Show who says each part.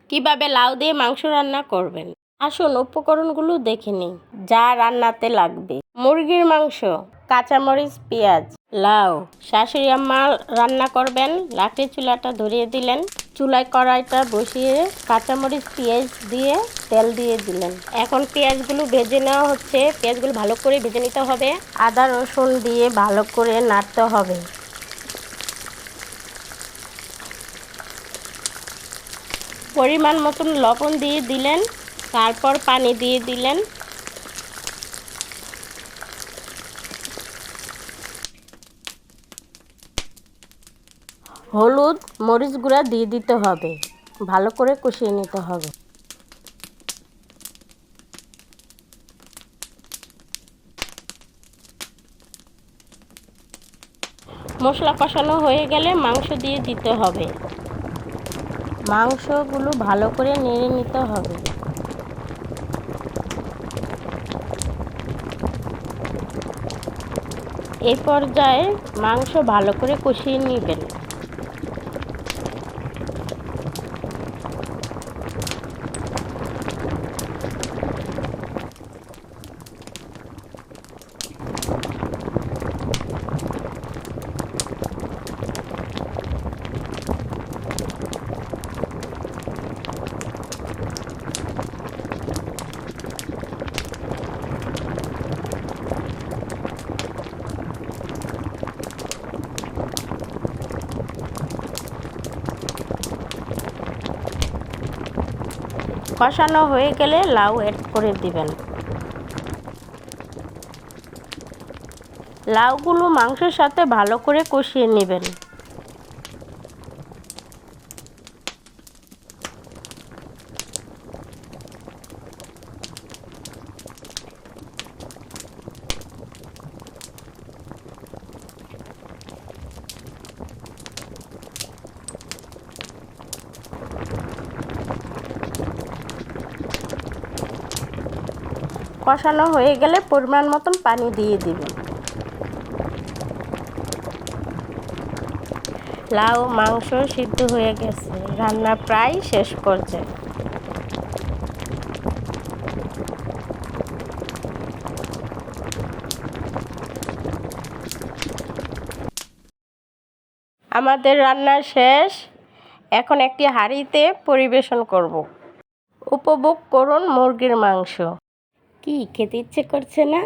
Speaker 1: কিভাবে লাউ দিয়ে মাংস রান্না করবেন। আসুন উপকরণগুলো দেখে নিই যা রান্নাতে লাগবে। মুরগির মাংস, কাঁচামরিচ, পেঁয়াজ, লাউ। শাশুড়ি আম্মা রান্না করবেন। লাকড়ি চুলাটা ধরিয়ে দিলেন, চুলায় কড়াইটা বসিয়ে কাঁচামরিচ পেঁয়াজ দিয়ে তেল দিয়ে দিলেন। এখন পেঁয়াজগুলো ভেজে নেওয়া হচ্ছে। পেঁয়াজগুলো ভালো করে ভেজে নিতে হবে। আদা রসুন দিয়ে ভালো করে নাড়তে হবে। পরিমাণ মতন লবণ দিয়ে দিলেন, তারপর পানি দিয়ে দিলেন। হলুদ মরিচ গুঁড়া দিয়ে দিতে হবে। ভালো করে কষিয়ে নিতে হবে। মশলা কষানো হয়ে গেলে মাংস দিয়ে দিতে হবে। মাংসগুলো ভালো করে নেড়ে নিতে হবে। এই পর্যায়ে মাংস ভালো করে কষিয়ে নেবেন। কষানো হয়ে গেলে লাউ অ্যাড করে দিবেন। লাউগুলো মাংসের সাথে ভালো করে কষিয়ে নেবেন। কষানো হয়ে গেলে পরিমাণ মতন পানি দিয়ে দিবেন। লাউ মাংস সিদ্ধ হয়ে গেছে, রান্না প্রায় শেষ পর্যায়ে। আমাদের রান্না শেষ। এখন একটি হাঁড়িতে পরিবেশন করব। উপভোগ করুন মুরগির মাংস। কি খেতে ইচ্ছে করছে না?